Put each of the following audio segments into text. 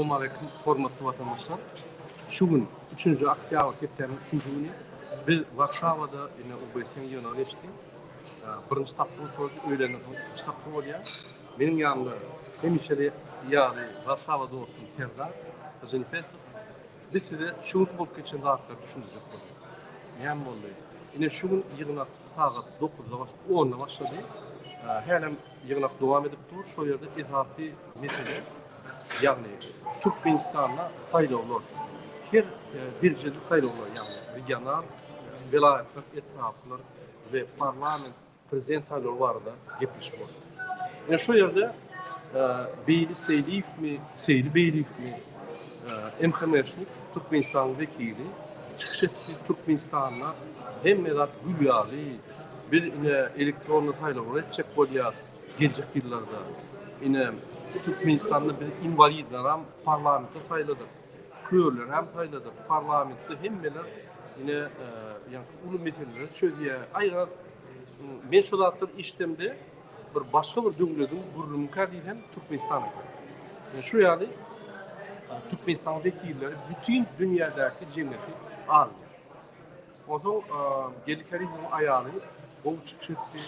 Assalamu alaikum hormatly vatandaşlar. Şu gün 3. oktyabr ketden 2. günü biz Warşawada ine OBS'nin ýygyna geçdik. Birinci tapyl öýleni tapyl bolýar. Benim ýanymda hemişe de ýaly Warşawada dostum Serdar Zenfesov. Biz size şu gün bolup geçen zatlar düşündirjek bolduk. Näme boldy? Ine şu gün ýygyna saat 9:00 10:00 başlady. Hälem ýygynak dowam edip dur. Şo ýerde esafi mesele ýagny Türkmenistanda saýlawlar. Her bir ýerde saýlawlar ýagny regional, vilayetler, etraplar we parlament, prezident saýlawlary barada gepleşip boldy. Ene şo ýerde beýli seýli beýlikmi, emhemeşnik Türkmenistan wekili çykyş etdi. Türkmenistan'a hemme zat gülýarly bir elektronlu saýlawlar etjek bolýar gelecek ýyllarda. Ine Türkmenistan'da bir invalidler hem parlamentte saýlady. Köýler hem saýlady. Parlamentde hemmeler ine ýa ulu meseleleri çözýär. Aýra men şu zatlar işlemde bir başga bir döwletiň gurulmka diýen Türkmenistana. Şu ýaly Türkmenistan wekilleri bütün dünýädäki jemgyýeti alýar. Ozo gelikerizm aýaly bol çykyş etdi.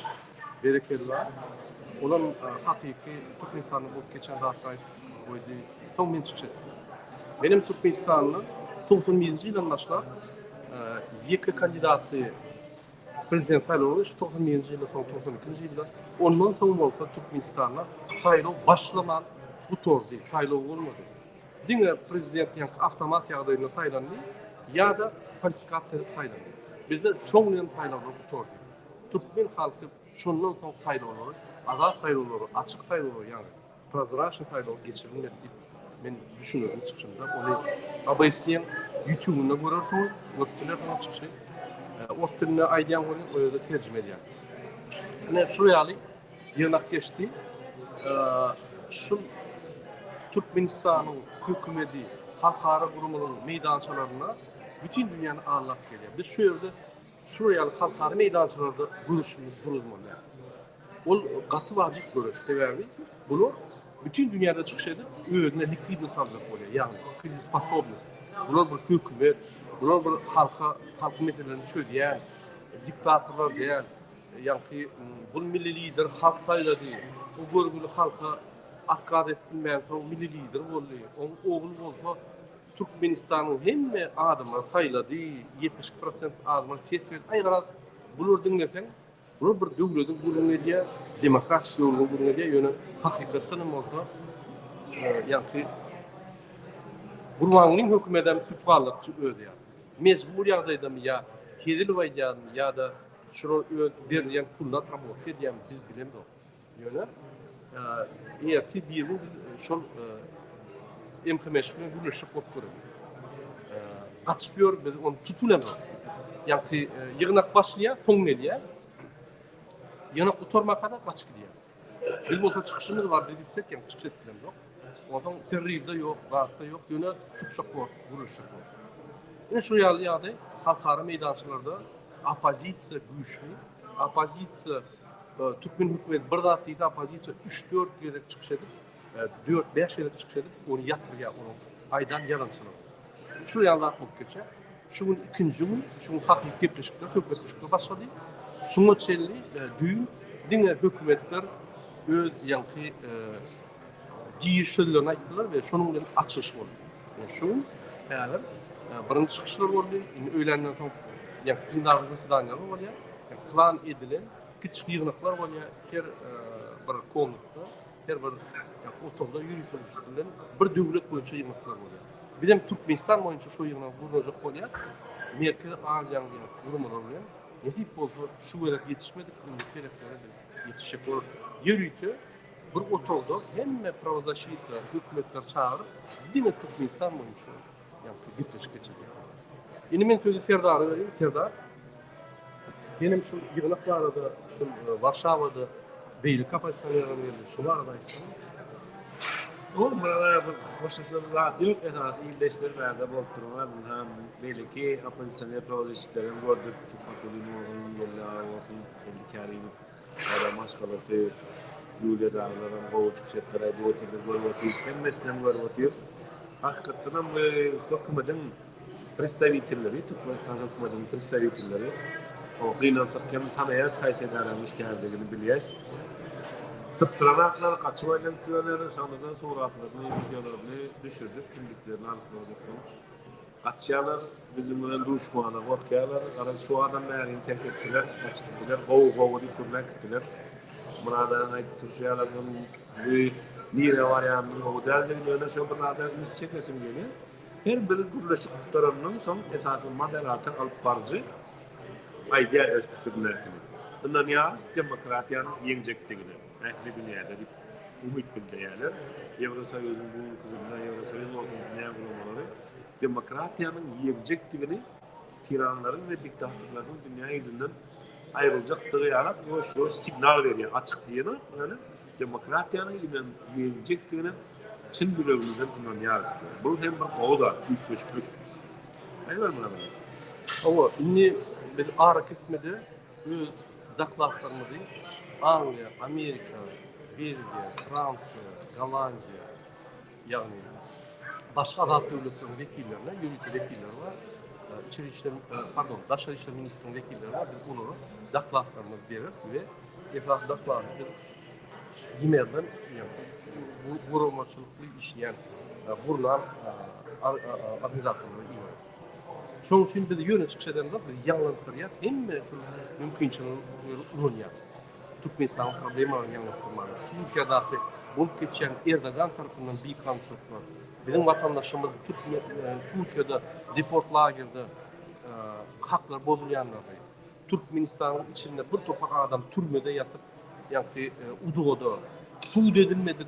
Berekeler. Olan hakiki Türkmenistan'da bulup geçen zatlar boydy. Tom men çykyş etdi. Benim Türkmenistan'da 91-nji ýyldan başlap ýeke kandidaty prezident saýlawy 91-nji ýylda 92-nji ýylda ondan soň bolsa Türkmenistan'da saýlaw başlaman bu tordy, saýlaw bolmady. Diňe prezident ýa awtomat ýagdaýynda saýlandy ýa-da falsifikasiýa saýlandy. Bizde şoňdan saýlawlar bu tordy. Türkmen halky şondan soň saýlawlary, azat saýlawlary, açyk saýlawlary ýa-ni prozraşny saýlaw geçirilmedi diýip men düşünüyorum çykyşymda. Onu ABS-ň YouTube'unda görürsüň, wagtlar çykyşy. Wagtlaryny aýdýan bolan o ýerde terjime edýär. Ene şu ýaly ýynak geçdi. Şu Türkmenistanyň hökümeti halkara gurumlaryň meýdançalaryna bütün dünýäni aralap gelýär. Biz şu ýerde şu ýaly halkara meýdançalarda görüşimiz bulunmaly. Ol gaty wajyp görüş täwärli. Bunu bütün dünýäde çykyş edip özüne likvidni salmak bolýar. Ýagny krizispassobность. Bular bir hökümet, bular bir halk meselelerini çözýär. Diktatorlar diýär. Ýa-ki bu milli lider halk saýlady. Bu görgüli halka atkaz etmän soň milli lider boldy. Oň ogul bolsa Türkmenistanyň hemme adamlar saýlady. 70% adamlar seçildi. Aýra bular diňleseň bular bir döwletiň gurulmagy, demokratik ýolga gurulmagy ýöne hakykatdan bolsa ýa-ki Gurbanlyň hökümetem süpgarlyk ödýär. Mecbur ýagdaýdamy ýa hedil waýdýarmy ýa-da şuro berýän pullar trabot edýär biz bilemdik. Ýöne ýa-ki bir şol emhemeşikne gülüşip bolup gaçypýor biz onu tutulamaz. Ýa-ki ýygnak başlaýar, soň edýär. Ýana oturmaka da gaçyp gidýär. Biz bolsa çykyşymyz bar diýsek, ýa çykyş etdilemok. Odan terribde yok, rahatda yok, yöne tutuşak var, vuruşak var. Yine şu ýaly halkara meýdançalarda opozisiýa güýçli, opozisiýa Türkmen hökümeti bir zat diýdi, opozisiýa 3-4 ýere çykyş edip, 4-5 ýere çykyş edip, onu ýatyrýar, onu aýdan ýarançylar. Şu ýaly bolup geçer. Şu gün 2-nji gün, şu hakly gepleşikler, hökümet başlady. Şuňa çelli düýün diňe hökümetler öz ýa-ki diýişlerini aýtdylar we şonuň bilen açyş boldy. Şu häzir birinji çykyşlar boldy. Öýlenden soň ýa-ni plenarny zadanýalar bolýar. Plan edilen kiçik ýygnaklar bolýar. Her bir konlukda, her bir oturda ýürütülen bir döwlet boýunça ýygnaklar bolýar. Bizim Türkmenistan boýunça şu ýygnak gurulajak bolýar. Merkez Aziýanyň gurulmaları bilen netip bolsa şu gerek ýetişmedik, bu gereklere ýetişip bolar. Ýürütü bir oturda hemme pravozащитler, hökümetler çağırıp diňe Türkmenistan boýunça ýa-ni gepleşip geçirýär. Ýene men sözi Serdara berýär. Serdar. Benim şu ýygnaklarda şu Warşawada beýle kapasitelerini berdi. Şu arada aýtdym. Bu burada bir hoşlaşmalar yok esasy ýerleşdirmede bolup durýar. Hem belki opozisiýa protestlerini gördük. Türkmenistanyň ýerleri bolsun, Karim, Julia Dağlar'ın boğuçuk setleri bu otilde görüyoruz. Hemmesinden görüyoruz. Hakikaten bu hükümetin представителleri, Türkmenistan hükümetinin представителleri o kıynansakken tanıyaz haysedarmış geldiğini biliyaz. Sıptıranaklar kaçımayla güvenleri sonradan suratlarını, videolarını düşürdük, kimliklerini anıkladık. Kaçıyalar, bizim bilen duşmana korkuyalar, şu adam meğerini terk ettiler, kaçıktılar, govu dikurlar gittiler. Buradan Türkiye'lerden bir nire var yani o derdi öyle şu bir adamımız çekesim geliyor. Her biri birleşik tutarının son esasın maderatı alıp barcı ayda öztürlerdi. Bundan yarısı demokratiyanın yenecektiğini, ehli dünyada bir umut bildiriyorlar. Evrosoyuzun bu kızında Evrosoyuz olsun dünya bulunmaları demokratiyanın yenecektiğini tiranların ve diktatörlerin dünya yüzünden ayrılacak dıyarak yoş signal veriyor açık diyene yani demokratiyanın yenecektiğini Çin bölümümüzden bundan yarısı. Bu hem bir oğda büyük köşklük. Hayır mı lan? Ama inni bir ağrı ketmedi, daklatlarını değil, Anglia, Amerika, Belgiya, Fransa, Gollandiya, yani başka Arap devletlerinin vekillerine, yürütü vekilleri var. Dışişleri İşler Ministrinin vekilleri var. Biz bunu daklatlarını verir ve efendim daklarını yemerden bu vurulmaçılıklı işleyen vurulan organizasyonları iyi var. Şoň üçin biz ýöne çykşadan da ýanlantyryar hemme mümkinçiliği ulanýarys. Türkmenistan problemalarını ýanlantyryar. Türkiýede bolup geçen Erdogan tarapyndan bir konsept var. Bizim vatandaşımız Türkiýede deport lagerde haklar bozulýanlar. Türkmenistan'ın içinde bir topak adam türmede yatıp yani udugoda suud edilmedik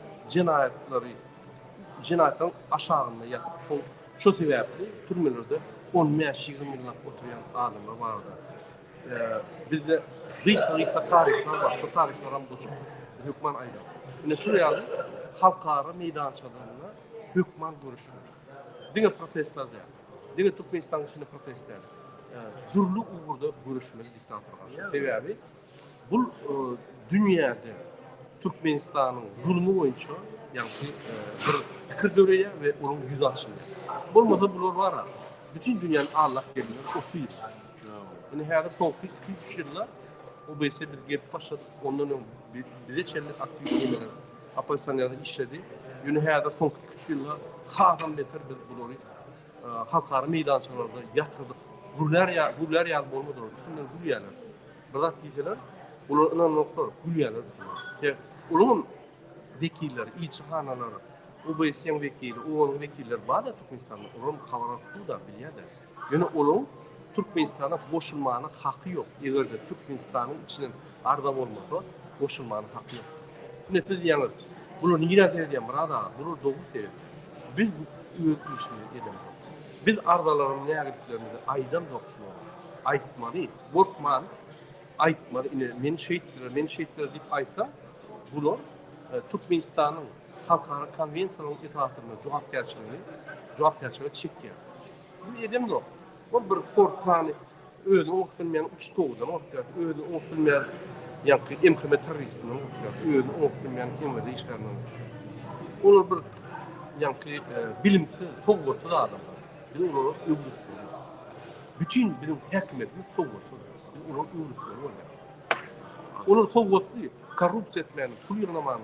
cinayetten aşağında yatıp şu sebepli türmelerde 10 yaş 20 yıllık oturan adamlar vardı. Bizde gıyka tarihler var. Şu tarihler hamdolsun hükman ayrı. Yine Suriye'de halkara meydançalarında hükman görüşür. Dine protestler de. Dine Türkmenistan içinde protestler. Durlu uğurda görüşmeli diktatörler. Sebebi bu dünyada Türkmenistan'ın zulmü boyunca yani bir fikir dövreye ve onun yüz açılıyor. Olmasa bunlar var. Bütün dünyanın Allah geliyor, otuyor. Yani her son 2-3 yıllar o BS bir gelip başladı. Ondan bize çellik aktiviteleri Pakistan'da işledi. Yani her son 2-3 yıllar haram beter biz bunları halkara meydançalarda yatırdık. Gürler yağ olmadı. Üstünden gül yerler. Bırak diyeceler. Bunların noktaları gül yerler. Onun vekilleri, ilçihanaları, OBS'nin vekili, onun vekilleri bazı Türkmenistan'da onun kavraklığı da biliyorlar. Yani onun Türkmenistan'a boşulmanın hakkı yok. Eğer de Türkmenistan'ın içinin ardam olmasa boşulmanın hakkı yok. Nefes yanır. Bunu niye diyeceğim burada? Bunu doğru söylüyor. Biz bu öğütmüşünü edelim. Biz ardaların ne yaptıklarımızı aydan dokuşuyoruz. Aytma değil. Bortman aytma. Men şehitler deyip ayta. Bunlar Türkmenistan'ın halkara konvensiyonel itaatını cevapkerçiliği çekiyor. Bu edem de o bir korkani öyle okutulmayan uç doğudan okuyor. Öyle okutulmayan yani emkime teröristini okuyor. Öyle okutulmayan emrede işlerini okuyor. Onlar bir yani bilimsiz, soğutu da adamlar. Biz onları öldürüyoruz. Bütün bizim hükümetimiz soğutu. Biz onları öldürüyoruz. Onlar soğutu değil. Korrupsiya etmeni, pul yığnamanı,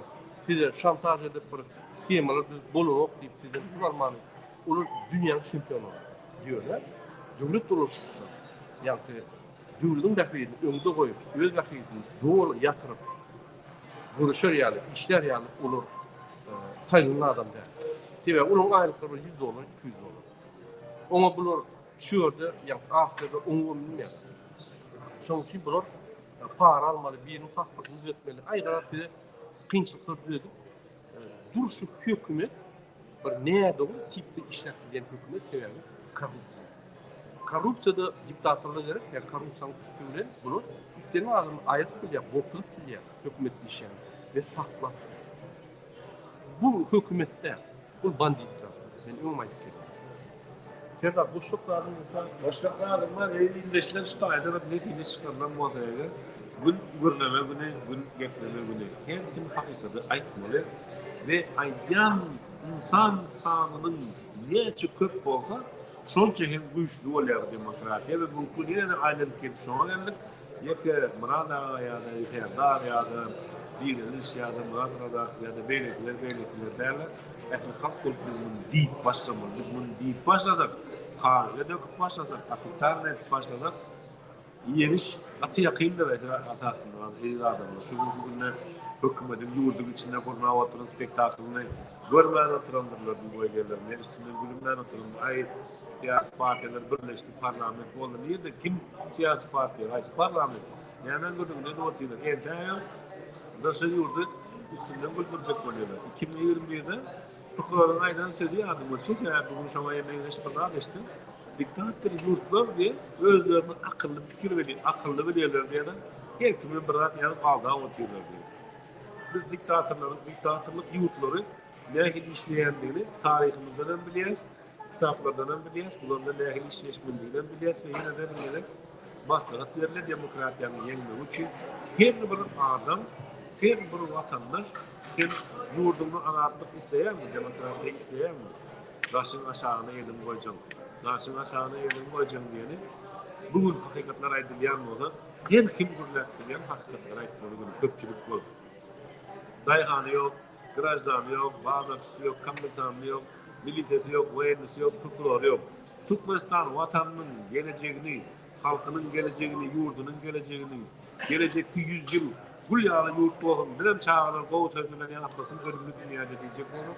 size şantaj edip bir siyemalar bolun deyip size kullanmanı, olur dünyanın şampiyonu diyorlar. Devlet oluştu. Yani devletin vakfiyini önde koyup, öz vakfiyini doğru yatırıp, görüşür yani, işler yani olur sayılan adam der. Sebebi onun aylıkları $100, $200. Ona bulur şu yerde, yani Asya'da 10 milyon. Son için bulur para almalı, birinin pasportunu düzeltmeli. Ayrıca size kıyınçlıklar düzeltip duruşu hükümet bir neye doğru tipte işlettiğin hükümet sebebi korrupsiya. Korrupsiyada diktatörler gerek, yani korrupsiyanın üstünde bunu üstlerine adamı ayrıp biliyor, bokluk biliyor hükümetli işlerini ve saklar. Bu hükümette, bu banditler, ben umayım ki. Serdar, boşluklarımızda... Boşluklarımızda İngilizler şu ayda bir netice çıkarılan muhatabeyler. Gün gürleme günü, gün gekleme günü. Hem kim hakikati aytmalı. ve ayyan insan sanının neçe köp bolsa şonça hem güçlü bolar demokratiya ve bu yine de aylan kelip şoňa geldik. Ýeke Murada ýa-da Herdar ýa-da Bilis ýa-da Murada ýa-da beýlekler derler. Ähli halk kultbynyň diýip başlamaz. Biz bunu diýip başladyk. Harga döküp başlasak, ofitsialny etip başlasak, ýeniş aty ýakynda we asasynda adamlar. Şu günler hökümetin ýurduk içinde gurna oturan spektaklyny görmän oturandyrlar bu boýgerler. Ne üstünden gülümden oturan ay ya partiler birleşdi parlament boldy. Ýerde kim siyasi partiýa, haýsy parlament? Ýa-da gördüňde oturýar. Elde daşa ýurdu üstünden gülümjek bolýarlar. 2021-de Tuklaryň aýdan sözi ýadyma düşüp, bugün şoňa ýemeýleş birler geçdi. Diktator ýurtlar diye özlerini akıllı fikir verip, akıllı bilirler diye de her kimin bir rahat yanıp aldığa oturuyorlar diye. Biz diktatörlük yurtları nähil işleýändigini tarihimizden bilýäs, kitaplardan bilýäs, bularda nähil işleýändigini bilýäs we ýene de bilýäs. Maslahat berýär demokratiýanyň ýeňmegi üçin her bir adam, her bir watandaş, her ýurduny azatlyk isleýärmi, demokratiýa isleýärmi? Başyň aşagyna ýedim goýjak. Naşyň aşagyna ýedim goýjak diýeni. Bugün hakykatlar aýdylýan bolsa, her kim gürletdirýän hakykatlar aýtmaly köpçülik bol. Daýhany ýok, grajdany ýok, bagdaşy ýok, kamytany ýok, militeti ýok, goýanysy ýok, tuklary ýok. Türkmenistan watanynyň gelejegini, halkynyň gelejegini, ýurdunyň gelejegini, gelejekki 100 ýyl gul ýaly ýurt bolsun, bilen çağlar gowy sözlerden ýanaplasyn görünmek dünýäde diýjek bolar.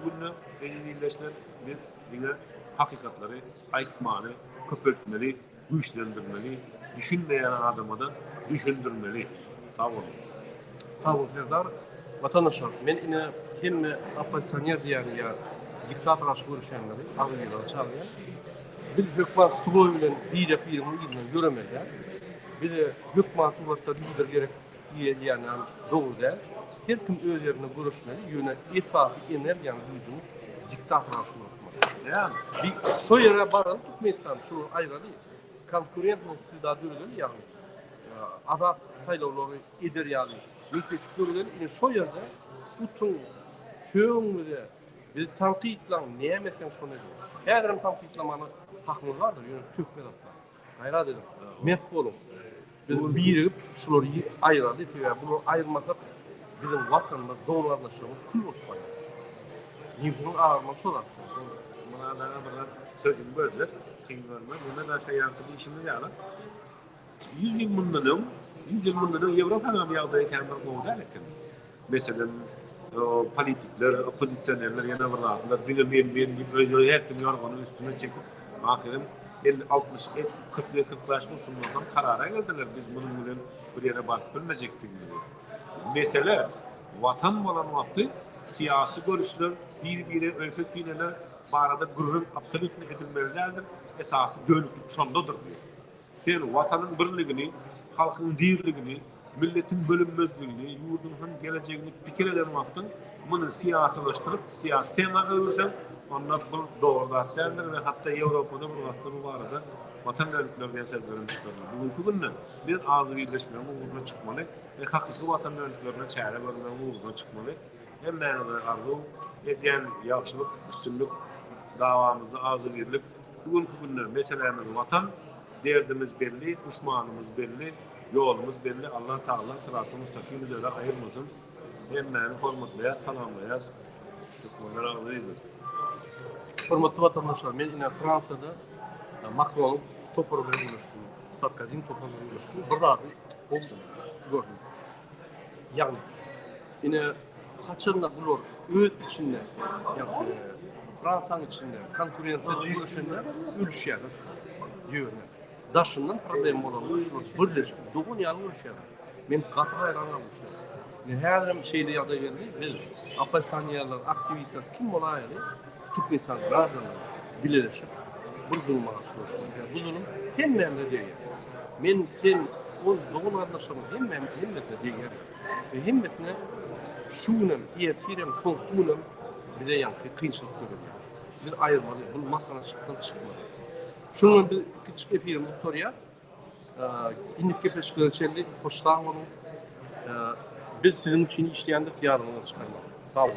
Bugün eýleşler bir diňe hakykatları aýtmaly, köpeltmeli, güýçlendirmeli, düşünmeýän adama da düşündirmeli. Sağ olun. Kabul Serdar, vatandaşlar, men ine hem opozisyoner diýen ýa diktator aşk görüşenleri, agyrlar çalýar. Bir hökümet tutugy bilen diýip ýygyny göremezler. Bir hökümet tutukda lider gerek diýen dogry. Her kim öz ýerine görüşmeli, ýöne ittifak energiýany güýjüni diktator aşk yani bir şu yere baran Türkmenistan şu ayrılı konkurentlik istidad görülür yani ada saylovları eder yani mülkiyet görülür şu yerde bütün köňüde bir tanqidlan niýemetden şonu diyor. Häzirim tanqidlamany hakkymız vardır yani Türkmenistan. Gayra dedim. Mert bolun. Biz birigip şolary aýyrady diýip bunu aýyrmasak bizim watanymyz doglarlaşýar, kul bolup galar. Ýüzüň ağarmak solar. Buna bir sözüm bölecek, kıyımlarına. Buna da şey yankılı işimiz yani. 100 yıl bundan Avrupa'nın bir yağda eken bir koğda erken. Mesela politikler, opozisyonerler, yana bir rahatlar, benim gibi özgürlüğü her kim yorganın üstüne çekip, ahirim 50-60, 40-45 şunlardan karara geldiler. Biz bunun bilen bir yere barıp bilmeyecektik gibi. Mesela vatan olan vakti siyasi görüşler, bir ülke fiileler, barada gurrun absolutni edilmelilerdir. Esası dönüklük sondadır diyor. Yani vatanın birligini, halkın dirligini, milletin bölünmezliğini, yurdunun geleceğini pikir eden vaktin bunu siyasilaştırıp, siyasi tema öğürsen onlar bu doğrudat derler ve hatta Avrupa'da bu vakti bu arada vatan dönüklerden sebeplerini çıkarlar. Bugünkü günde bir ağzı birleşmenin uğruna çıkmalı ve hakiki vatan dönüklerine çare vermenin uğruna çıkmalı. Hem mənada arzu ediyen yaxşılık, üstünlük, davamızda ağzı birlik. Bugünkü günler meselemiz vatan, derdimiz belli, düşmanımız belli, yolumuz belli. Allah Teala sırat-ı müstakim üzere ayırmasın. Hem məni hormatlayar, salamlayar. Türkmenler ağzıydır. Hormatly vatandaşlar, men ine Fransada Macron toparlamayı görüşdüm. Sarkozy'nin toparlamayı görüşdüm. Bir rahat gördüm. Yani ine kaçırında bulur öğüt içinde yani Fransa'nın içinde konkurensiya görüşenler ülüşýär ýöne. Daşından problem bolan şular birleşip dogun ýaly görüşýär. Men gaty gaýran bolmuşum. Men häzir şeýle ýagdaý geldi. Biz opozisýonерler, aktivistler kim bolaýary? Türkmenistan gazany bileşip bir zulma başlaýar. Bu zulüm hemmede diýer. Men sen o dogun ardaşym hemmede diýer. Hemmetine şunun, ýertirem, toňtunum bize ýanky kynçylyk görýär. Bir aýyrmaly, bu masana çıkdan çıkmaly. Şunun bir küçük efirim tutorial. İndik kepeşkörçellik, hoştan onu biz sizin için işleyendik yarımına çıkarmak. Sağ olun.